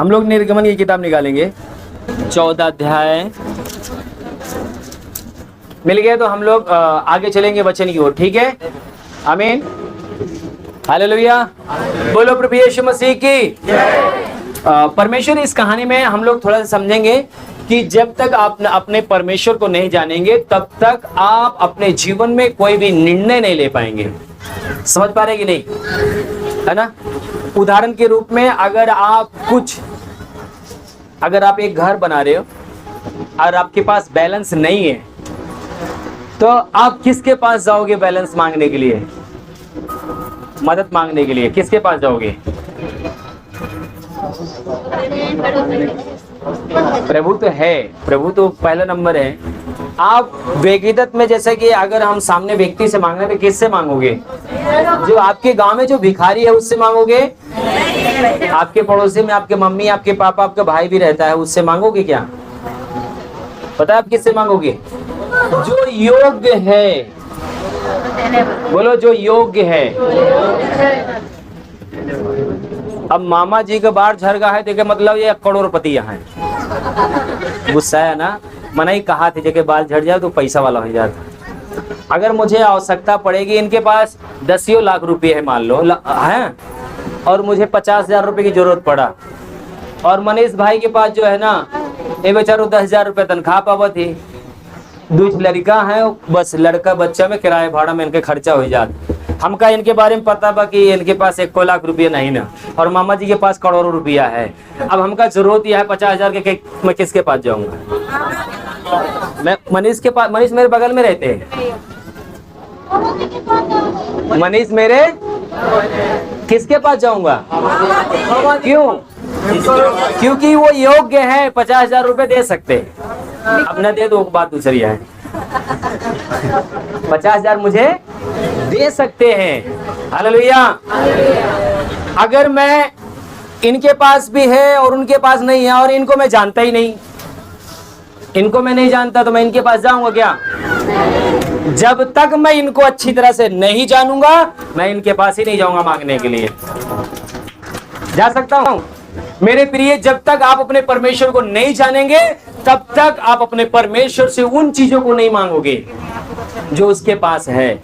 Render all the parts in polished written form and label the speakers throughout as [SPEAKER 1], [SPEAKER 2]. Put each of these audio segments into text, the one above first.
[SPEAKER 1] हम लोग निर्गमन की किताब निकालेंगे, 14 अध्याय मिल गया तो हम लोग आगे चलेंगे वचन की ओर, ठीक है? आमीन, हालेलुया, बोलो प्रभु यीशु मसीह की। परमेश्वर, इस कहानी में हम लोग थोड़ा सा समझेंगे कि जब तक आप अपने परमेश्वर को नहीं जानेंगे तब तक आप अपने जीवन में कोई भी निर्णय नहीं ले पाएंगे। समझ पा रहे कि नहीं, है ना? उदाहरण के रूप में अगर आप एक घर बना रहे हो और आपके पास बैलेंस नहीं है तो आप किसके पास जाओगे बैलेंस मांगने के लिए, मदद मांगने के लिए? किसके पास जाओगे? प्रभु तो है, प्रभु तो पहला नंबर है। आप व्यक्तिगत में, जैसे कि अगर हम सामने व्यक्ति से मांगने तो किससे मांगोगे? जो आपके गांव में जो भिखारी है उससे मांगोगे? आपके पड़ोसी में आपके मम्मी, आपके पापा, आपका भाई भी रहता है, उससे मांगोगे क्या? पता है आप किससे मांगोगे? जो योग्य है, बोलो जो योग्य है। अब मामा जी का बाढ़ झर गया है तो मतलब ये करोड़पति यहाँ है। गुस्सा है ना? मना ही कहा थी जगह बाल झड़ जाए तो पैसा वाला हो जाता। अगर मुझे आवश्यकता पड़ेगी, इनके पास 10 लाख रुपए है मान लो है, और मुझे 50,000 रुपए की जरूरत पड़ा, और मनीष भाई के पास जो है ना ये बेचारो 10,000 रुपए तनख्वाह पावा थी, 2 लड़का है, बस लड़का बच्चा में किराया भाड़ा में इनके खर्चा हो जाता। हमका इनके बारे में पता बा कि इनके पास 1 लाख रुपया नहीं ना, और मामा जी के पास करोड़ों रुपया है। अब हमका जरूरत यह है 50,000 के, मैं किसके पास जाऊंगा? मैं मनीष के पास। मनीष मेरे बगल में रहते हैं, मनीष मेरे, किसके पास जाऊंगा? क्यों? क्योंकि वो योग्य है, 50,000 रुपए दे सकते। अब न दे दो बात दूसरी है, 50,000 मुझे दे सकते हैं। हालेलुया। अगर मैं इनके पास भी है और उनके पास नहीं है, और इनको मैं जानता ही नहीं, इनको मैं नहीं जानता, तो मैं इनके पास जाऊंगा क्या? जब तक मैं इनको अच्छी तरह से नहीं जानूंगा मैं इनके पास ही नहीं जाऊंगा मांगने के लिए। जा सकता हूं मेरे प्रिय? जब तक आप अपने परमेश्वर को नहीं जानेंगे तब तक आप अपने परमेश्वर से उन चीजों को नहीं मांगोगे जो उसके पास है।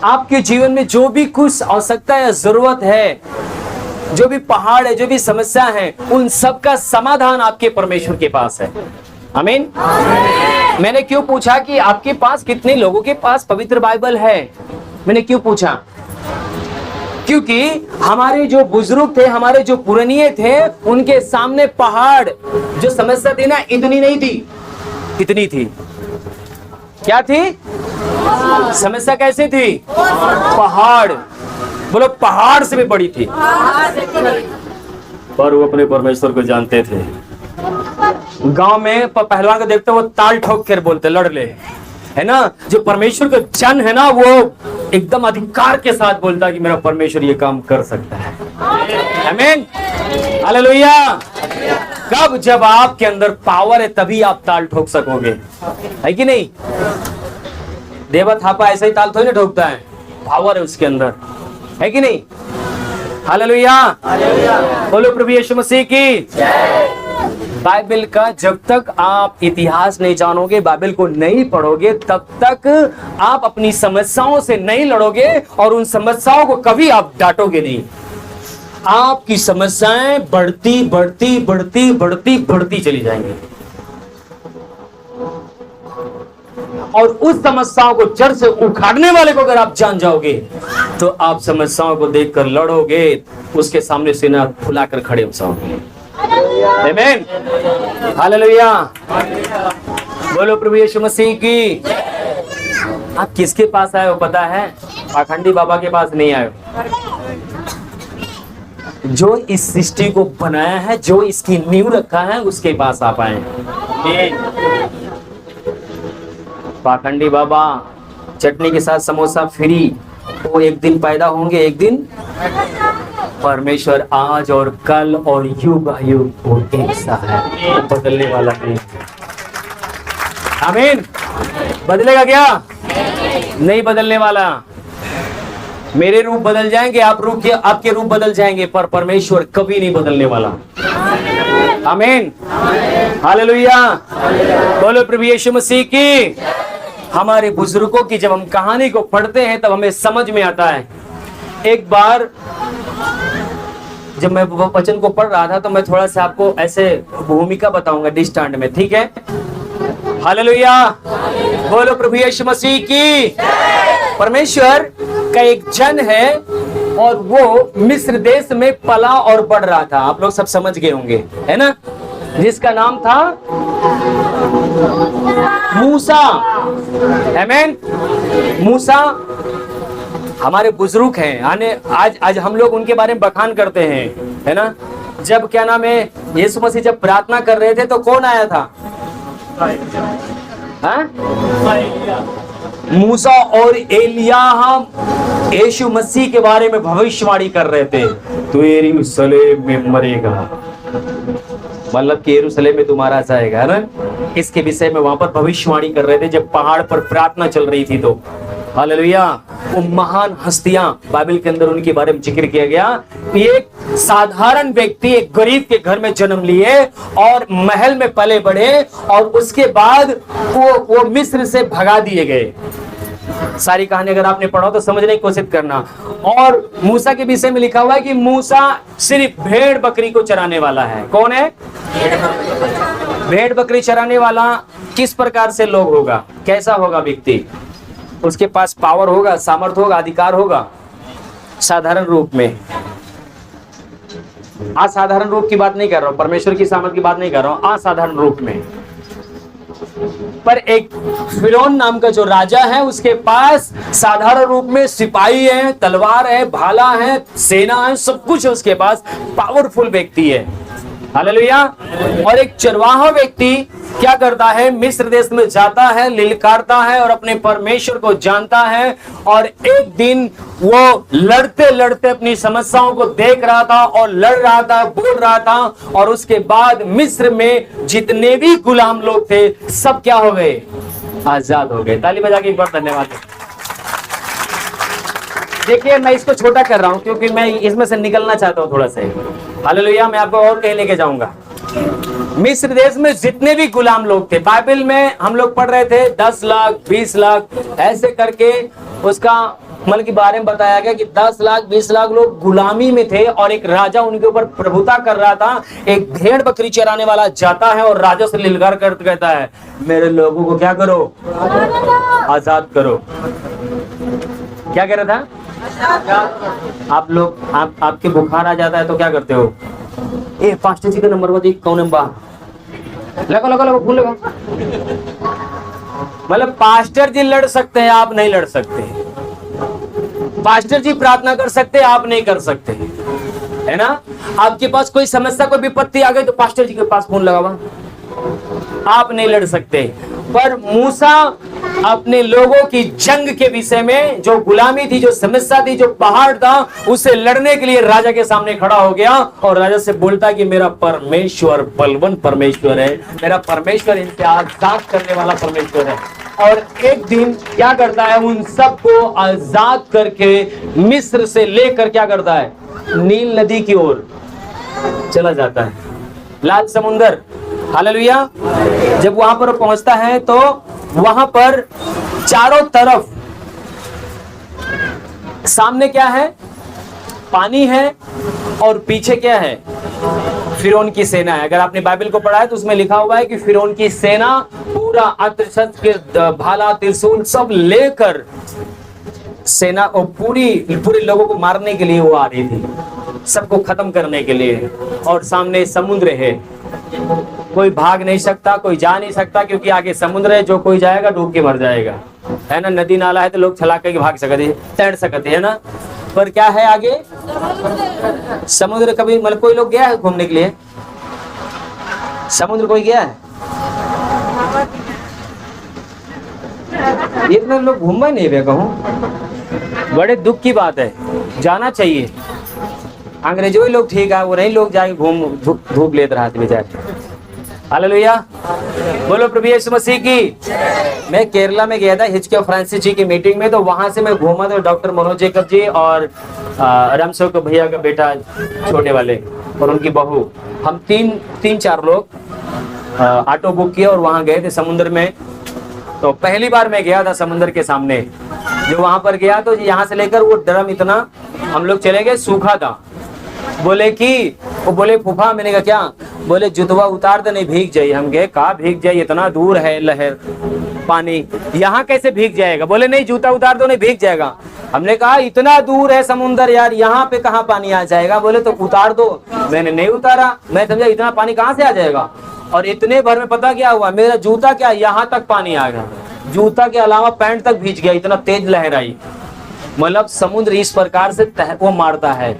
[SPEAKER 1] आपके जीवन में जो भी कुछ आवश्यकता या जरूरत है, जो भी पहाड़ है, जो भी समस्या है, उन सब का समाधान आपके परमेश्वर के पास है। आमीन। मैंने क्यों पूछा कि आपके पास कितने लोगों के पास पवित्र बाइबल है? मैंने क्यों पूछा? क्योंकि हमारे जो बुजुर्ग थे, हमारे जो पुरानिये थे, उनके सामने पहाड़ जो समस्या थी ना, इतनी नहीं थी, इतनी थी। क्या थी समस्या? कैसे थी? पहाड़। बोलो पहाड़ से भी बड़ी थी, पर वो अपने परमेश्वर को जानते थे। गांव में पहलवान को देखते वो ताल ठोक कर बोलते लड़ ले, है ना? जो परमेश्वर का जन है ना, वो एकदम अधिकार के साथ बोलता है कि मेरा परमेश्वर ये काम कर सकता है। आमीन, हालेलुया। कब? जब आपके अंदर पावर है तभी आप ताल ठोक सकोगे, है कि नहीं? देवा थापा ऐसे ही ताल थोड़ी ना ठोकता है, पावर है उसके अंदर, है कि नहीं? हालेलुया। बोलो प्रभु यीशु मसीह की। बाइबल का जब तक आप इतिहास नहीं जानोगे, बाइबल को नहीं पढ़ोगे, तब तक आप अपनी समस्याओं से नहीं लड़ोगे और उन समस्याओं को कभी आप डांटोगे नहीं। आपकी समस्याएं बढ़ती बढ़ती बढ़ती बढ़ती बढ़ती चली जाएंगी, और उस समस्याओं को जड़ से उखाड़ने वाले को अगर आप जान जाओगे तो आप समस्याओं को देखकर लड़ोगे, उसके सामने सीना फुलाकर खड़े हो जाओगे। आमीन, हालेलुया। बोलो प्रभु यीशु मसीह की। आप किसके पास आए हो पता है? पाखंडी बाबा के पास नहीं आए हो। जो इस सृष्टि को बनाया है, जो इसकी नींव रखा है, उसके पास आप आए। पाखंडी बाबा चटनी के साथ समोसा फ्री, वो एक दिन पैदा होंगे, एक दिन परमेश्वर आज और कल और युग युग वो एक सा है, वो बदलने वाला नहीं। आमीन। बदलेगा क्या? नहीं बदलने वाला। मेरे रूप बदल जाएंगे, आपके रूप बदल जाएंगे, पर परमेश्वर कभी नहीं बदलने वाला। आमीन, हालेलुया, बोलो प्रभु यीशु मसीह की। हमारे बुजुर्गों की जब हम कहानी को पढ़ते हैं तब हमें समझ में आता है। एक बार जब मैं वचन को पढ़ रहा था तो मैं थोड़ा सा आपको ऐसे भूमिका बताऊंगा दृष्टांत में, ठीक है? हालेलुया, बोलो प्रभु यीशु मसीह की। परमेश्वर का एक जन है और वो मिस्र देश में पला और बढ़ रहा था। आप लोग सब समझ गए होंगे, है ना? जिसका नाम था मूसा। आमीन। मूसा हमारे बुजुर्ग हैं, आज हम लोग उनके बारे में बखान करते हैं, है ना? जब क्या नाम है, यीशु मसीह जब प्रार्थना कर रहे थे तो कौन आया था? मूसा और एलियाह यीशु मसीह के बारे में भविष्यवाणी कर रहे थे। तू यरूशलेम में मरेगा, मतलब कि यरूशलेम में तुम्हारा जाएगा, है ना? इसके विषय में वहां पर भविष्यवाणी कर रहे थे जब पहाड़ पर प्रार्थना चल रही थी। तो हालेलुया, वो महान हस्तियां बाइबल के अंदर उनके बारे में जिक्र किया गया। एक साधारण व्यक्ति एक गरीब के घर में जन्म लिए और महल में पले बढ़े और उसके बाद वो मिस्र से भगा दिए गए। सारी कहानी अगर आपने पढ़ा तो समझने की कोशिश करना। और मूसा के विषय में लिखा हुआ है कि मूसा सिर्फ भेड़ बकरी को चराने वाला है। कौन है? भेड़ बकरी चराने वाला किस प्रकार से लोग होगा, कैसा होगा व्यक्ति? उसके पास पावर होगा, सामर्थ्य होगा, अधिकार होगा। साधारण रूप में, असाधारण रूप की बात नहीं कर रहा हूं, परमेश्वर की सामर्थ की बात नहीं कर रहा हूं, असाधारण रूप में। पर एक फिरौन नाम का जो राजा है उसके पास साधारण रूप में सिपाही है, तलवार है, भाला है, सेना है, सब कुछ है उसके पास। पावरफुल व्यक्ति है। हालेलुया। और एक चरवाहा व्यक्ति क्या करता है? मिस्र देश में जाता है, लिलकारता है और अपने परमेश्वर को जानता है। और एक दिन वो लड़ते लड़ते अपनी समस्याओं को देख रहा था और लड़ रहा था, बोल रहा था। और उसके बाद मिस्र में जितने भी गुलाम लोग थे सब क्या हो गए? आजाद हो गए। ताली बजा के एक बार धन्यवाद। देखिए, मैं इसको छोटा कर रहा हूं क्योंकि मैं इसमें से निकलना चाहता हूं थोड़ा सा। हालेलुया, मैं आपको और कहीं लेके जाऊंगा। मिस्र देश में जितने भी गुलाम लोग थे, बाइबल में हम लोग पढ़ रहे थे 10 लाख 20 लाख ऐसे करके उसका मतलब के बारे में बताया गया कि 10 लाख 20 लाख लोग गुलामी में थे और एक राजा उनके ऊपर प्रभुता कर रहा था। एक भेड़ बकरी चराने वाला जाता है और राजा से लिलकार कर कहता है, मेरे लोगों को क्या करो? आजाद करो। क्या कह रहा था? आप लोग आपके बुखार आ जाता है तो क्या करते हो? ए पास्टर जी का नंबर बता, कौन नंबर? लगा फूल लगा। मतलब पास्टर जी लड़ सकते हैं, आप नहीं लड़ सकते। पास्टर जी प्रार्थना कर सकते हैं, आप नहीं कर सकते, है ना? आपके पास कोई समस्या, कोई विपत्ति आ गई तो पास्टर जी के पास फोन लगा, आप नहीं लड़ सकते। पर मूसा अपने लोगों की जंग के विषय में, जो गुलामी थी, जो समस्या थी, जो पहाड़ था, उससे लड़ने के लिए राजा के सामने खड़ा हो गया और राजा से बोलता कि मेरा परमेश्वर बलवान परमेश्वर है, मेरा परमेश्वर इनसे आजाद करने वाला परमेश्वर है। और एक दिन क्या करता है? उन सबको आजाद करके मिस्र से लेकर क्या करता है? नील नदी की ओर चला जाता है, लाल समुंदर। हालेलुया। जब वहां पर पहुंचता है तो वहां पर चारों तरफ सामने क्या है? पानी है और पीछे क्या है? फिरौन की सेना है। अगर आपने बाइबल को पढ़ा है तो उसमें लिखा हुआ है कि फिरौन की सेना पूरा अस्त्र के भाला त्रिशूल सब लेकर सेना को पूरे लोगों को मारने के लिए वो आ रही थी, सबको खत्म करने के लिए। और सामने समुद्र है, कोई भाग नहीं सकता, कोई जा नहीं सकता, क्योंकि आगे समुद्र है, जो कोई जाएगा डूब के मर जाएगा, है ना? नदी नाला है तो लोग छलाक के भाग सकते, तैर सकते, है ना? पर क्या है आगे? समुद्र। कभी मतलब कोई लोग गया है घूमने के लिए समुद्र? कोई गया है? इतने लोग घूमा नहीं गए, कहूँ बड़े दुख की बात है। जाना चाहिए। अंग्रेजों लोग ठीक है, वो नहीं लोग जाके घूम धूप लेते रहते बेचारे। हालेलुया। बोलो प्रभु यीशु मसीह की। मैं केरला में गया था हिचके फ्रांसिस जी की मीटिंग में, तो वहां से मैं घूमा था डॉक्टर मनोज जेकब जी और रामसेवक भैया का बेटा छोटे वाले और उनकी बहू, हम तीन चार लोग ऑटो बुक किया और वहां गए थे समुद्र में। तो पहली बार मैं गया था समुद्र के सामने, जो वहां पर गया तो यहाँ से लेकर वो ड्रम इतना हम लोग चले गए, सूखा था। बोले फूफा, मैंने कहा क्या? बोले जुतवा उतार दे नहीं भीग जाइए। हम गए, कहा भीग जाइए, इतना दूर है लहर पानी, यहाँ कैसे भीग जाएगा? बोले नहीं जूता उतार दो नहीं भीग जाएगा। हमने कहा इतना दूर है समुंदर यार, यहाँ पे कहाँ पानी आ जाएगा? बोले तो उतार दो। मैंने नहीं उतारा, मैं समझा इतना पानी कहाँ से आ जाएगा। और इतने भर में पता क्या हुआ, मेरा जूता क्या यहाँ तक पानी आ गया, जूता के अलावा पैंट तक भीज गया, इतना तेज लहर आई। मतलब समुद्र इस प्रकार से वो मारता है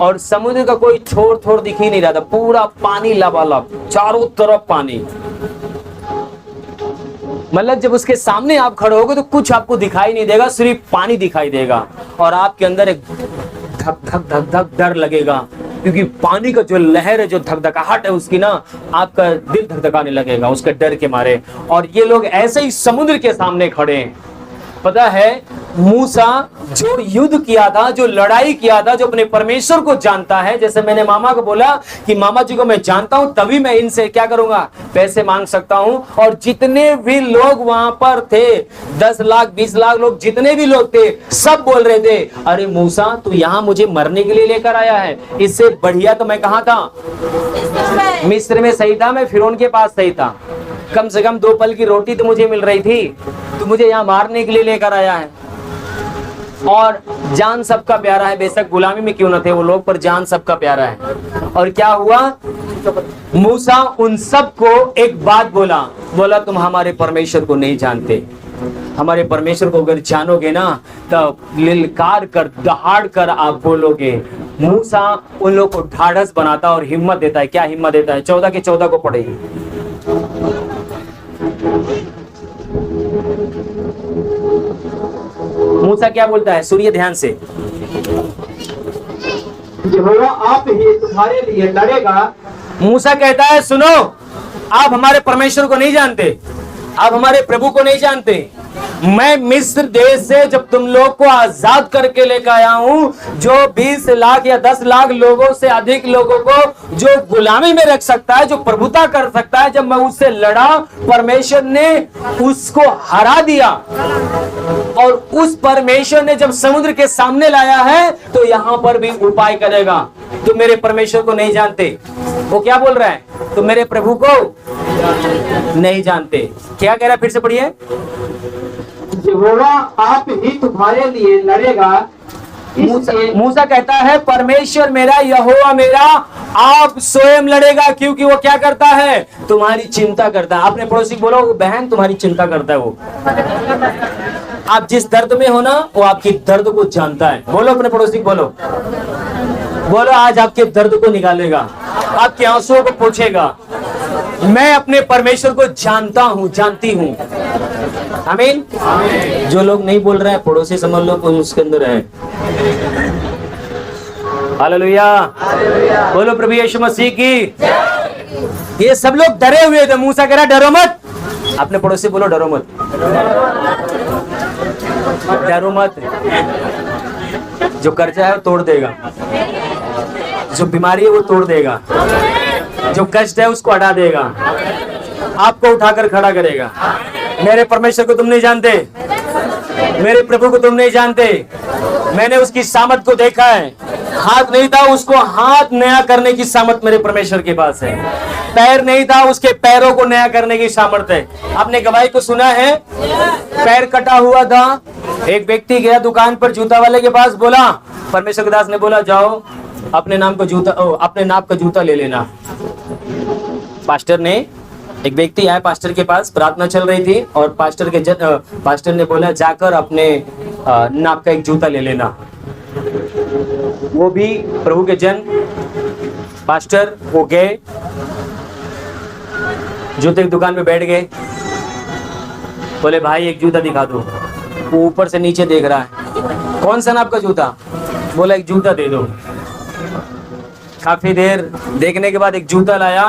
[SPEAKER 1] और समुद्र का कोई छोर थोड़ दिख ही नहीं रहा था, पूरा पानी लबालब, चारों तरफ पानी। मतलब जब उसके सामने आप खड़े होगे तो कुछ आपको दिखाई नहीं देगा, सिर्फ पानी दिखाई देगा और आपके अंदर एक धक धक धक धक डर लगेगा, क्योंकि पानी का जो लहर है, जो धकधकाहट है उसकी ना, आपका दिल धकधकाने लगेगा उसके डर के मारे। और ये लोग ऐसे ही समुद्र के सामने खड़े हैं। पता है मूसा जो युद्ध किया था, जो लड़ाई किया था, जो अपने परमेश्वर को जानता है, जैसे मैंने मामा को बोला कि मामा जी को मैं जानता हूं तभी मैं इनसे क्या करूंगा, पैसे मांग सकता हूं। और जितने भी लोग वहां पर थे, 10 लाख 20 लाख लोग, जितने भी लोग थे, सब बोल रहे थे अरे मूसा तू यहाँ मुझे मरने के लिए लेकर आया है, इससे बढ़िया तो मैं कहाँ था, मिस्र में सही था, मैं फिरौन के पास सही था, कम से कम 2 पल की रोटी तो मुझे मिल रही थी, तो मुझे यहाँ मारने के लिए लेकर आया है। और जान सबका प्यारा है, बेशक गुलामी में क्यों न थे वो लोग, पर जान सबका प्यारा है। और क्या हुआ, मूसा उन सबको एक बात बोला तुम हमारे परमेश्वर को नहीं जानते। हमारे परमेश्वर को अगर जानोगे ना तो लिलकार कर दहाड़ कर आप बोलोगे। मूसा उन लोग को ढाढ़स बनाता और हिम्मत देता है। क्या हिम्मत देता है? 14 के 14 को पढ़ेगी। मूसा क्या बोलता है, सुनिए ध्यान से।
[SPEAKER 2] यहोवा आप ही तुम्हारे लिए लड़ेगा।
[SPEAKER 1] मूसा कहता है सुनो, आप हमारे परमेश्वर को नहीं जानते, आप हमारे प्रभु को नहीं जानते। मैं मिस्र देश से जब तुम लोग को आजाद करके लेकर आया हूं, जो 20 लाख या 10 लाख लोगों से अधिक लोगों को जो गुलामी में रख सकता है, जो प्रभुता कर सकता है, जब मैं उससे लड़ा, परमेश्वर ने उसको हरा दिया। और उस परमेश्वर ने जब समुद्र के सामने लाया है तो यहां पर भी उपाय करेगा। तुम मेरे परमेश्वर को नहीं जानते। वो क्या बोल रहा है, तुम मेरे प्रभु को नहीं जानते। क्या कह रहा है, फिर से पढ़िए।
[SPEAKER 2] यहोवा आप ही तुम्हारे लिए लड़ेगा।
[SPEAKER 1] मूसा कहता है परमेश्वर मेरा, यहोवा मेरा, आप स्वयं लड़ेगा, क्योंकि वो क्या करता है, तुम्हारी चिंता करता है। अपने पड़ोसी बोलो बहन तुम्हारी चिंता करता है वो। आप जिस दर्द में हो ना, वो आपकी दर्द को जानता है। बोलो अपने पड़ोसी को, बोलो आज आपके दर्द को निकालेगा, आपके आंसुओं को पोंछेगा। मैं अपने परमेश्वर को जानता हूं, जानती हूं। आमीन। जो लोग नहीं बोल रहे हैं पड़ोसी समझ लो कोई उसके अंदर है। हालेलुया। बोलो प्रभु यीशु मसीह की। ये सब लोग डरे हुए थे। मूसा कह रहा डरो मत। अपने पड़ोसी बोलो डरो मत, डरो मत। जो कर्जा है वो तोड़ देगा, जो बीमारी है वो तोड़ देगा, जो कष्ट है उसको हटा देगा, आपको उठाकर खड़ा करेगा। मेरे परमेश्वर को तुम नहीं जानते, मेरे प्रभु को तुम नहीं जानते। मैंने उसकी सामर्थ को देखा है। हाथ नहीं था, उसको हाथ नया करने की सामर्थ मेरे परमेश्वर के पास है। पैर नहीं था, उसके पैरों को नया करने की सामर्थ है। आपने गवाही को सुना है, पैर कटा हुआ था, एक व्यक्ति गया दुकान पर जूता वाले के पास, बोला, परमेश्वर के दास ने बोला जाओ अपने नाम का जूता, अपने नाप का जूता ले लेना। पास्टर ने, एक व्यक्ति आया पास्टर के पास, प्रार्थना चल रही थी और पास्टर ने बोला जाकर अपने नाप का एक जूता ले लेना। वो भी प्रभु के जन पास्टर वो गए, जूते की दुकान में बैठ गए, बोले भाई एक जूता दिखा दो। वो ऊपर से नीचे देख रहा है, कौन सा नाप का जूता? बोला एक जूता दे दो। काफी देर देखने के बाद एक जूता लाया,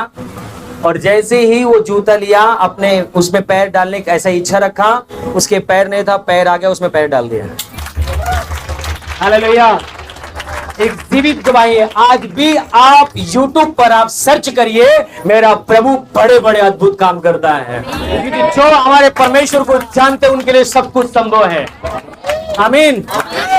[SPEAKER 1] और जैसे ही वो जूता लिया, अपने उसमें पैर डालने की ऐसा इच्छा रखा, उसके पैर नहीं था, पैर आ गया, उसमें पैर डाल दिया। हालेलुया। एक जीवित गवाही है। आज भी आप YouTube पर आप सर्च करिए, मेरा प्रभु बड़े बड़े अद्भुत काम करता है, क्योंकि जो हमारे परमेश्वर को जानते हैं उनके लिए सब कुछ संभव है। आमीन।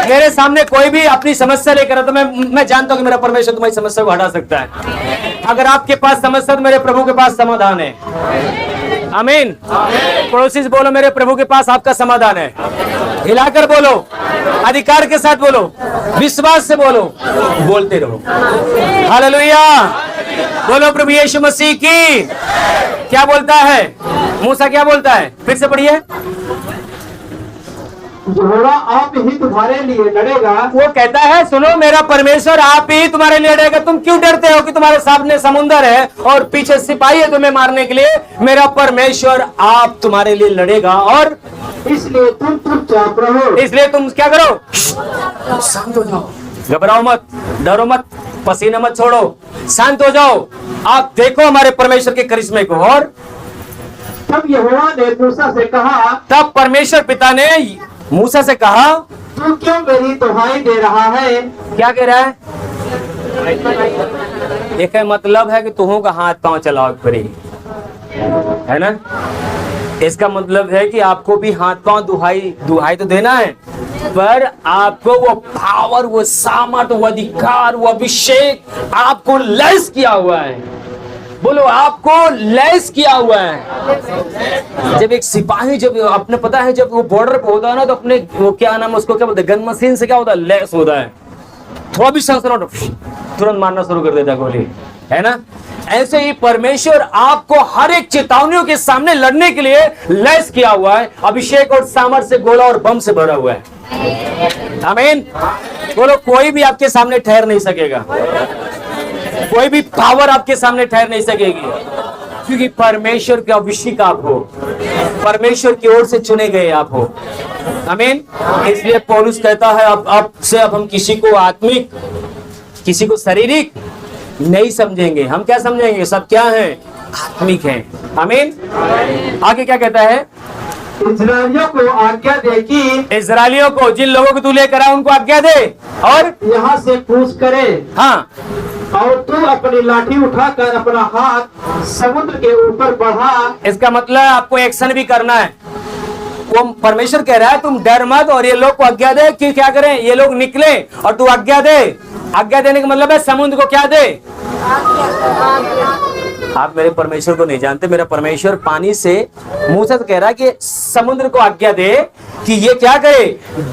[SPEAKER 1] मेरे सामने कोई भी अपनी समस्या लेकर तो मैं जानता हूं कि मेरा परमेश्वर तुम्हारी समस्या को हटा सकता है। अगर आपके पास समस्या तो मेरे प्रभु के पास समाधान है। आमीन। पड़ोसी से बोलो, मेरे प्रभु के पास आपका समाधान है। हिलाकर बोलो, अधिकार के साथ बोलो, विश्वास से बोलो, बोलते रहो। हालेलुया। बोलो प्रभु यीशु मसीह की। क्या बोलता है मूसा? क्या बोलता है? फिर से पढ़िए।
[SPEAKER 2] यहोवा आप ही तुम्हारे लिए लड़ेगा।
[SPEAKER 1] वो कहता है, सुनो, मेरा परमेश्वर आप ही तुम्हारे लिए लड़ेगा। तुम क्यों डरते हो कि तुम्हारे सामने समुंदर है और पीछे सिपाही है तुम्हें मारने के लिए? मेरा परमेश्वर आप तुम्हारे लिए लड़ेगा, और
[SPEAKER 2] इसलिए तुम चुपचाप रहो।
[SPEAKER 1] इसलिए तुम क्या करो? शांत हो जाओ, घबराओ मत, डरो मत, पसीना मत छोड़ो, शांत हो जाओ। आप देखो हमारे परमेश्वर के करिश्मे को। और
[SPEAKER 2] तब यहोवा ने मूसा से कहा, तब
[SPEAKER 1] परमेश्वर पिता ने मूसा से कहा,
[SPEAKER 2] तू क्यों मेरी दुहाई दे रहा है?
[SPEAKER 1] क्या कह रहा है? एक मतलब है कि तुहों का हाथ पांव चलाओ करी, है ना? इसका मतलब है कि आपको भी हाथ पांव दुहाई तो देना है, पर आपको वो पावर, वो सामर्थ, वो अधिकार, वो अभिषेक आपको लैस किया हुआ है। बोलो, आपको लैस किया हुआ है। जब एक सिपाही, जब अपने पता है, जब वो बॉर्डर पे होता है ना, तो अपने वो क्या नाम है उसको, क्या बोलते हैं, गन मशीन से क्या होता है, लैस होता है। थोड़ा भी संक्रमण तुरंत मारना शुरू कर देता है गोली, है ना? ऐसे ही परमेश्वर आपको हर एक चेतावनियों के सामने लड़ने के लिए लैस किया हुआ है। अभिषेक और सामर्थ्य से, गोला और बम से भरा हुआ है। आमीन। बोलो, कोई भी आपके सामने ठहर नहीं सकेगा, कोई भी पावर आपके सामने ठहर नहीं सकेगी, क्योंकि परमेश्वर के अभिषेक आप हो, परमेश्वर की ओर से चुने गए आप हो। आमीन। इसलिए पौलुस कहता है, अब से हम किसी को आत्मिक, किसी को शारीरिक नहीं समझेंगे। हम क्या समझेंगे? सब क्या है? आत्मिक है। आमीन। आगे क्या कहता है?
[SPEAKER 2] इस्राएलियों को आज्ञा दे कि,
[SPEAKER 1] इस्राएलियों को, जिन लोगों को तू लेकर आया उनको आज्ञा दे, और
[SPEAKER 2] यहाँ से कूच करे।
[SPEAKER 1] हाँ,
[SPEAKER 2] और तू अपनी लाठी उठाकर अपना हाथ समुद्र के ऊपर बढ़ा।
[SPEAKER 1] इसका मतलब आपको एक्शन भी करना है। वो परमेश्वर कह रहा है, तुम डर मत और ये लोग को आज्ञा दे कि क्या करें, ये लोग निकले, और तू आज्ञा दे। आज्ञा देने का मतलब है समुद्र को क्या दे? आप मेरे परमेश्वर को नहीं जानते। मेरा परमेश्वर पानी से, मूसा कह रहा है कि समुद्र को आज्ञा दे कि ये क्या करे,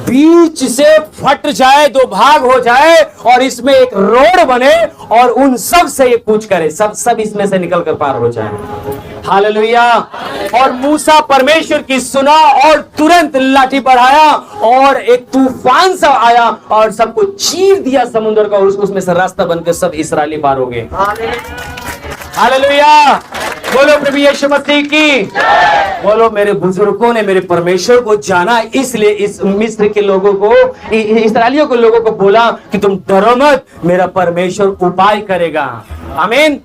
[SPEAKER 1] बीच से फट जाए, दो भाग हो जाए, और इसमें एक रोड बने, और उन सब से ये कूच करे, सब इसमें से निकल कर पार हो जाए। हालेलुया। और मूसा परमेश्वर की सुना और तुरंत लाठी बढ़ाया और एक तूफान सा आया और सबको चीर दिया समुद्र का, और उसमें से रास्ता बनकर सब इस्राएली पार हो गए। हालेलुया। बोलो प्रभु यीशु मसीह की। बोलो, मेरे बुजुर्गों ने मेरे परमेश्वर को जाना, इसलिए इस मिस्र के लोगों को, इस्राएलियों के लोगों को बोला कि तुम डरो मत, मेरा परमेश्वर उपाय करेगा। आमीन।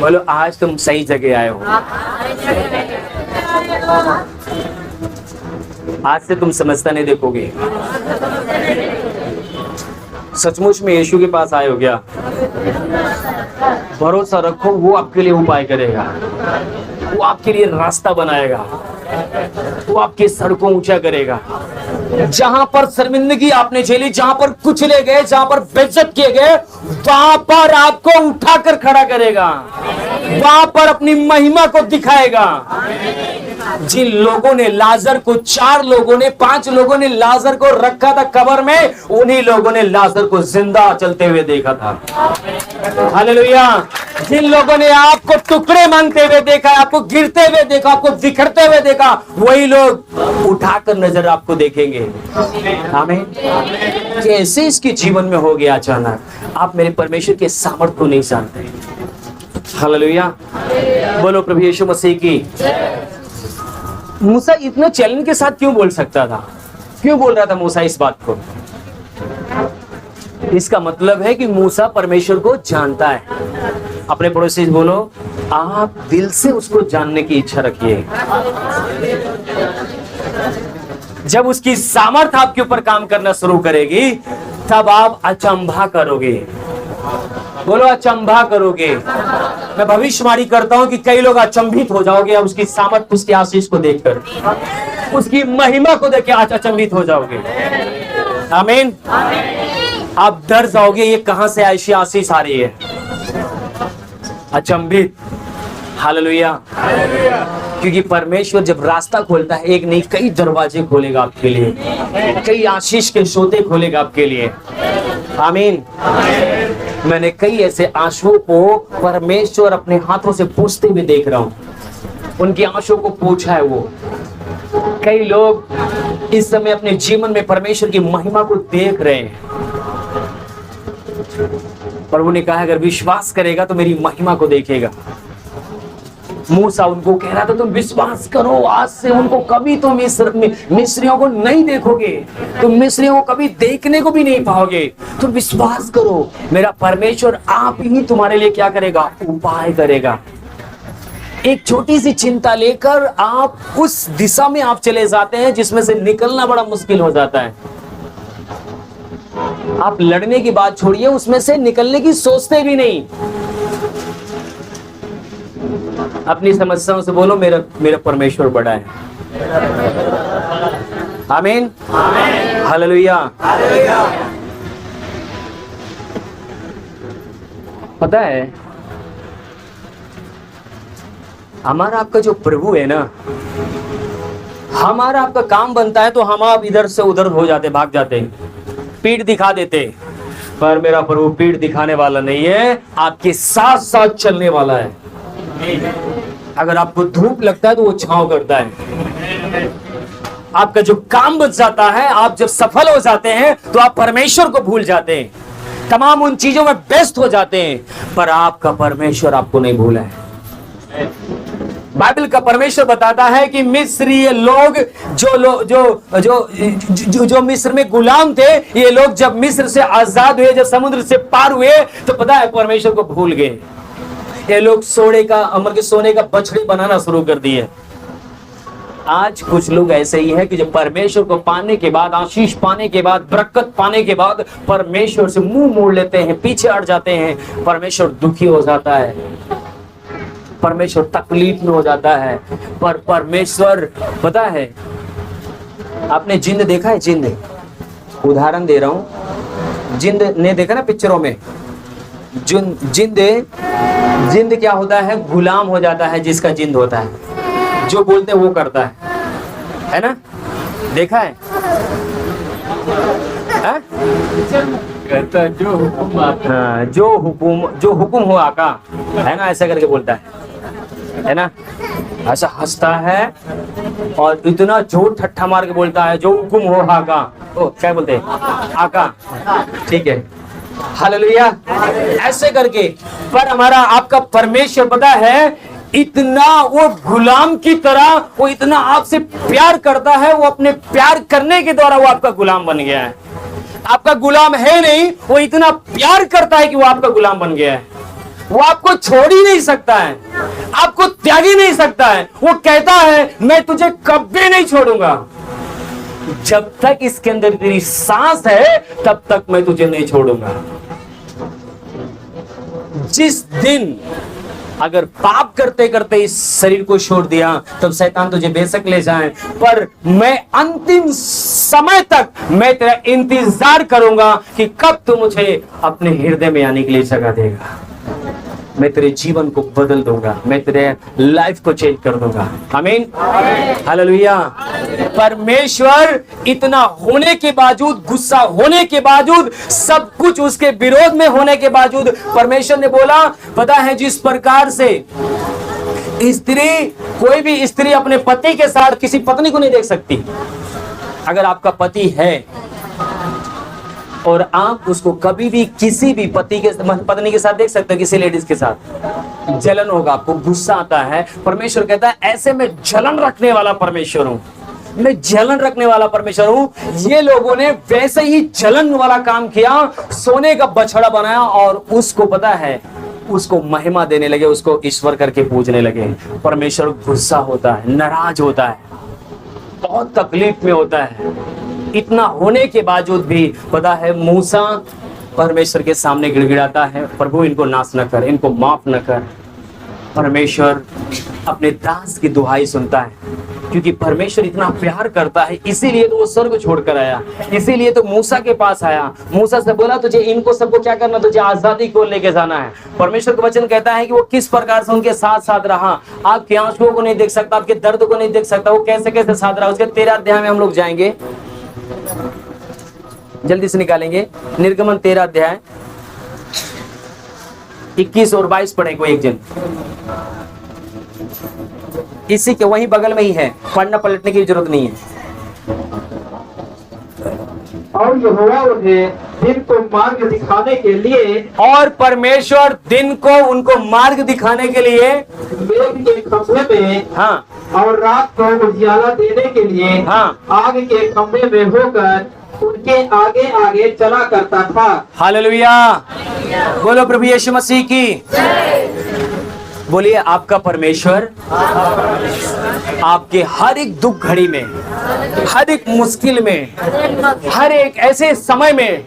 [SPEAKER 1] बोलो, आज तुम सही जगह आए हो। आज से तुम समस्या नहीं देखोगे। सचमुच में यीशु के पास आए हो क्या? भरोसा रखो, वो आपके लिए उपाय करेगा, वो आपके लिए रास्ता बनाएगा, वो आपकी सड़कों ऊंचा करेगा। जहां पर शर्मिंदगी आपने झेली, जहां पर कुचले गए, जहां पर बेइज्जत किए गए, वहां पर आपको उठाकर खड़ा करेगा, वहां पर अपनी महिमा को दिखाएगा। जिन लोगों ने लाजर को, 4 लोगों ने, 5 लोगों ने लाजर को रखा था कब्र में, उन्हीं लोगों ने लाजर को जिंदा चलते हुए देखा था। हालेलुया। जिन लोगों ने आपको टुकड़े मांगते हुए देखा, आपको गिरते हुए देखा, आपको बिखरते हुए देखा, वही लोग उठाकर नजर आपको देखेंगे। आमीन। कैसे इसके जीवन में हो गया अचानक? आप मेरे परमेश्वर के सामर्थ्य को नहीं जानते। हालेलुया। बोलो प्रभु यीशु मसीह की। मूसा इतना चैलेंज के साथ क्यों बोल सकता था? क्यों बोल रहा था मूसा इस बात को? इसका मतलब है कि मूसा परमेश्वर को जानता है। अपने पड़ोसी से बोलो, आप दिल से उसको जानने की इच्छा रखिए। जब उसकी सामर्थ्य आपके ऊपर काम करना शुरू करेगी, तब आप अचंभा करोगे। बोलो, अचंभा करोगे। मैं भविष्यवाणी करता हूं कि कई लोग अचंभित हो जाओगे अब उसकी सामर्थ्य, उसकी आशीष को देखकर, उसकी महिमा को देख के आज अचंभित हो जाओगे। आमीन। आप डर जाओगे, ये कहां से ऐसी आशीष आ रही है। अचंभित। हालेलुया। क्योंकि परमेश्वर जब रास्ता खोलता है, एक नहीं कई दरवाजे खोलेगा आपके लिए, कई आशीष के सोते खोलेगा आपके लिए। आमीन। मैंने कई ऐसे आंसुओं को परमेश्वर अपने हाथों से पोंछते हुए देख रहा हूं, उनकी आंसुओं को पोंछा है वो। कई लोग इस समय अपने जीवन में परमेश्वर की महिमा को देख रहे हैं। प्रभु ने कहा अगर विश्वास करेगा तो मेरी महिमा को देखेगा। मूसा उनको कह रहा था तुम विश्वास करो, आज से उनको कभी तुम मिस्रियों को नहीं देखोगे, तुम मिस्रियों को कभी देखने को भी नहीं पाओगे, तुम विश्वास करो, मेरा परमेश्वर आप ही तुम्हारे लिए क्या करेगा, उपाय करेगा। एक छोटी सी चिंता लेकर आप उस दिशा में आप चले जाते हैं जिसमें से निकलना बड़ा मुश्किल हो जाता है। आप लड़ने की बात छोड़िए, उसमें से निकलने की सोचते भी नहीं। अपनी समस्याओं से बोलो मेरा परमेश्वर बड़ा है। आमीन। हालेलुया। पता है हमारा आपका जो प्रभु है ना, हमारा आपका काम बनता है तो हम आप इधर से उधर हो जाते, भाग जाते, पीठ दिखा देते, पर मेरा प्रभु पीठ दिखाने वाला नहीं है, आपके साथ साथ चलने वाला है। अगर आपको धूप लगता है तो वो छांव करता है। आपका जो काम बच जाता है, आप जब सफल हो जाते हैं तो आप परमेश्वर को भूल जाते हैं, तमाम उन चीजों में व्यस्त हो जाते हैं, पर आपका परमेश्वर आपको नहीं भूला है। बाइबल का परमेश्वर बताता है कि मिस्री लोग जो मिस्र में गुलाम थे, ये लोग जब मिस्र से आजाद हुए, जब समुद्र से पार हुए, तो पता है परमेश्वर को भूल गए। ये लोग सोने का बछड़ी बनाना शुरू कर दिए। आज कुछ लोग ऐसे ही है कि जब परमेश्वर को पाने के बाद, आशीष पाने के बाद, बरकत पाने के बाद परमेश्वर से मुंह मोड़ लेते हैं, पीछे हट जाते हैं। परमेश्वर दुखी हो जाता है, परमेश्वर तकलीफ में हो जाता है। पर परमेश्वर पता है, आपने जिंद देखा है? जिंद, उदाहरण दे रहा हूं, जिंद ने देखा ना पिक्चरों में, जिंद क्या होता है? गुलाम हो जाता है जिसका जिंद होता है, जो बोलते हैं वो करता है ना? देखा है? कहता जो हुकुम, हाँ, जो हुकुम हो आका, है ना? ऐसा करके बोलता है ना? ऐसा हंसता है और इतना जोर ठट्ठा मार के बोलता है, जो हुकुम हो आका। ओ क्या बोलते हैं? आका। ठीक है, हालेलुया। ऐसे करके, पर हमारा आपका परमेश्वर पता है, इतना वो गुलाम की तरह, वो इतना आपसे प्यार करता है, वो अपने प्यार करने के द्वारा वो आपका गुलाम बन गया है। आपका गुलाम है नहीं, वो इतना प्यार करता है कि वो आपका गुलाम बन गया है। वो आपको छोड़ ही नहीं सकता है, आपको त्याग ही नहीं सकता है। वो कहता है मैं तुझे कभी नहीं छोड़ूंगा, जब तक इसके अंदर तेरी सांस है तब तक मैं तुझे नहीं छोड़ूंगा। जिस दिन अगर पाप करते करते इस शरीर को छोड़ दिया, तब शैतान तुझे बेशक ले जाए, पर मैं अंतिम समय तक मैं तेरा इंतजार करूंगा कि कब तू मुझे अपने हृदय में आने के लिए जगह देगा। मैं तेरे जीवन को बदल दूंगा, मैं तेरे लाइफ को चेंज कर दूंगा। आमीन, हालेलुया। परमेश्वर इतना होने के बावजूद, गुस्सा होने के बावजूद, सब कुछ उसके विरोध में होने के बावजूद, परमेश्वर ने बोला, पता है जिस प्रकार से स्त्री, कोई भी स्त्री अपने पति के साथ किसी पत्नी को नहीं देख सकती। अगर आपका पति है और आप उसको कभी भी किसी भी पत्नी के साथ देख सकते हो, किसी लेडीज के साथ, जलन होगा, आपको गुस्सा आता है। परमेश्वर कहता है ऐसे में जलन रखने वाला परमेश्वर हूं, मैं जलन रखने वाला परमेश्वर हूं। ये लोगों ने वैसे ही जलन वाला काम किया, सोने का बछड़ा बनाया और उसको पता है उसको महिमा देने लगे, उसको ईश्वर करके पूजने लगे। परमेश्वर गुस्सा होता है, नाराज होता है, बहुत तकलीफ में होता है। इतना होने के बावजूद भी पता है मूसा परमेश्वर के सामने गिड़गिड़ाता है, प्रभु इनको नाश न कर, इनको माफ न कर। परमेश्वर अपने दास की दुहाई सुनता है, क्योंकि परमेश्वर इतना प्यार करता है, इसीलिए तो वो स्वर्ग छोड़कर आया, इसीलिए तो मूसा के पास आया। मूसा से बोला तुझे इनको सबको क्या करना, तुझे आजादी को लेके जाना है। परमेश्वर का वचन कहता है कि वो किस प्रकार से उनके साथ साथ रहा। आपके आंसुओं को नहीं देख सकता, आपके दर्द को नहीं देख सकता, वो कैसे कैसे साथ रहा। उसके 13 अध्याय में हम लोग जाएंगे, जल्दी से निकालेंगे। निर्गमन 13 अध्याय 21 और 22 पढ़े कोई एक जन, इसी के वहीं बगल में ही है, पढ़ना पलटने की जरूरत नहीं है।
[SPEAKER 2] और यहोवा उन्हें दिन को मार्ग दिखाने के लिए,
[SPEAKER 1] और परमेश्वर दिन को उनको मार्ग दिखाने के लिए
[SPEAKER 2] मेघ के खंभे में,
[SPEAKER 1] हाँ,
[SPEAKER 2] और रात को उजियाला देने के लिए,
[SPEAKER 1] हाँ,
[SPEAKER 2] आग के खंभे में होकर उनके आगे आगे चला करता था।
[SPEAKER 1] हालेलुया, बोलो प्रभु यीशु मसीह की। बोलिए आपका परमेश्वर आपके हर एक दुख घड़ी में, हर एक मुश्किल में, हर एक ऐसे समय में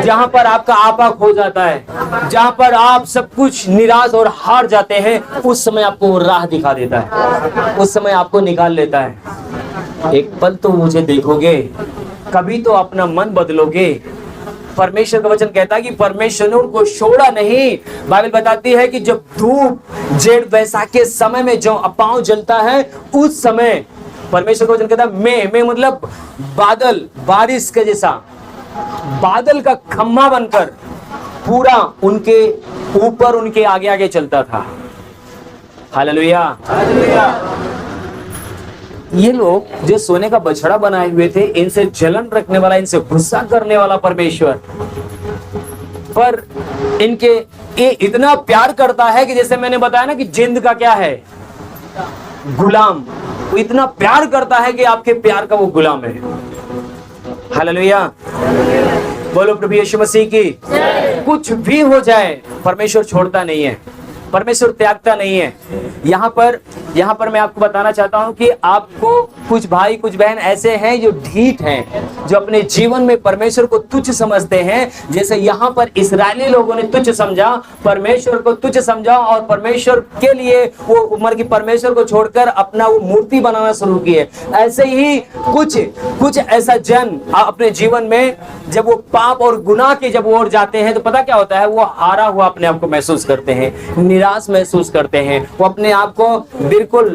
[SPEAKER 1] जहां पर आपका आपा खो जाता है, जहां पर आप सब कुछ निराश और हार जाते हैं, उस समय आपको वो राह दिखा देता है, उस समय आपको निकाल लेता है। एक पल तो मुझे देखोगे, कभी तो अपना मन बदलोगे। परमेश्वर का वचन कहता है कि परमेश्वर ने उनको छोड़ा नहीं। बाइबल बताती है कि जब धूप जेठ वैसाख के समय में जो पांव जलता है, उस समय परमेश्वर का वचन कहता है मैं मतलब बादल, बारिश के जैसा बादल का खम्भा बनकर पूरा उनके ऊपर, उनके आगे आगे चलता था। हालेलुया। ये लोग जो सोने का बछड़ा बनाए हुए थे, इनसे जलन रखने वाला, इनसे गुस्सा करने वाला परमेश्वर, पर इनके ये इतना प्यार करता है कि जैसे मैंने बताया ना कि जिंद का क्या है, गुलाम। वो इतना प्यार करता है कि आपके प्यार का वो गुलाम है। हालेलुया, बोलो प्रभु यीशु मसीह की। कुछ भी हो जाए परमेश्वर छोड़ता नहीं है, परमेश्वर त्यागता नहीं है। यहाँ पर मैं आपको बताना चाहता हूँ कि आपको कुछ भाई कुछ बहन ऐसे हैं जो ढीठ हैं, जो अपने जीवन में परमेश्वर को तुच्छ समझते हैं। जैसे यहाँ पर इस्राएली लोगों ने तुच्छ समझा, परमेश्वर को तुच्छ समझा, और परमेश्वर के लिए वो उम्र की परमेश्वर को छोड़कर अपना वो मूर्ति बनाना शुरू किए। ऐसे ही कुछ ऐसा जन अपने जीवन में जब वो पाप और गुनाह के जब ओर जाते हैं, तो पता क्या होता है, वो हारा हुआ अपने आप को महसूस करते हैं, निराश महसूस करते हैं। वो अपने आप को बिल्कुल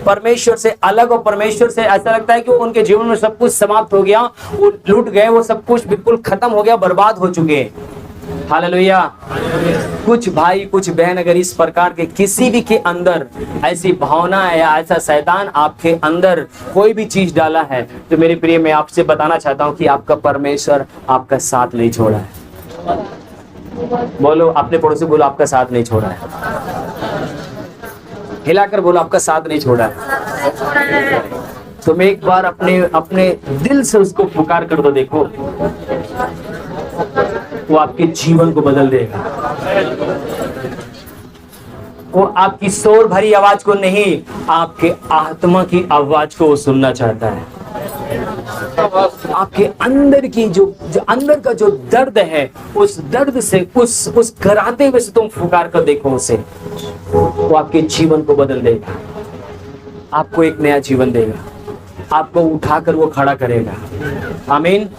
[SPEAKER 1] परमेश्वर से अलग, और परमेश्वर से ऐसा लगता है कि उनके जीवन में सब कुछ समाप्त हो गया, वो लूट गए, वो सब कुछ बिल्कुल खत्म हो गया, बर्बाद हो चुके हैं। हालेलुया। कुछ भाई कुछ बहन अगर इस प्रकार के किसी भी के अंदर ऐसी भावना है या ऐसा शैतान आपके अंदर कोई भी चीज डाला है, तो मेरे प्रिय मैं आपसे बताना चाहता हूं कि आपका परमेश्वर आपका साथ नहीं छोड़ा है। बोलो अपने पड़ोसी, बोलो आपका साथ नहीं छोड़ा है। हिलाकर बोलो आपका साथ नहीं छोड़ा है। तुम एक बार अपने दिल से उसको पुकार कर दो, देखो वो आपके जीवन को बदल देगा। वो आपकी शोर भरी आवाज को नहीं, आपके आत्मा की आवाज को वो सुनना चाहता है। आपके अंदर की जो अंदर का जो दर्द है, उस दर्द से उस कराते हुए से तुम पुकार कर देखो उसे, वो आपके जीवन को बदल देगा, आपको एक नया जीवन देगा, आपको उठाकर वो खड़ा करेगा। आमीन।